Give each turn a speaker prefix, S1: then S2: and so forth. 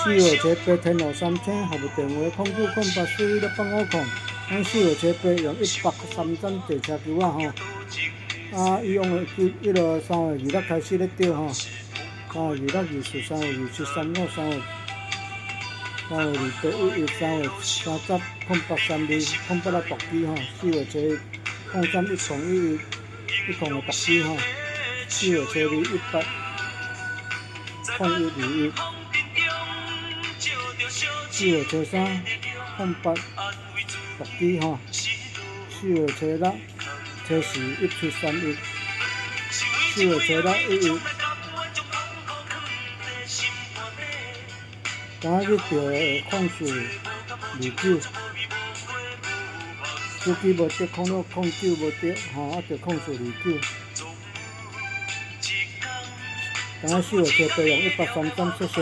S1: 4號車8天後3000，服務電話0998416850。咱4號車8用103盞坐車球啊吼，以往的迄落3月26開始咧釣吼，3月26、24、3月27、35、3月28、11、3月30、08、32、08來獨機吼，4號車03、10、11、10的獨機吼，4號車2、18、01、21。4號車3、08獨機吼，4號車6、車10、1731。4號車6、11。今日去釣的控數29，司機無得06、09無得吼，釣控數29。今日4號車8用103盞，謝謝。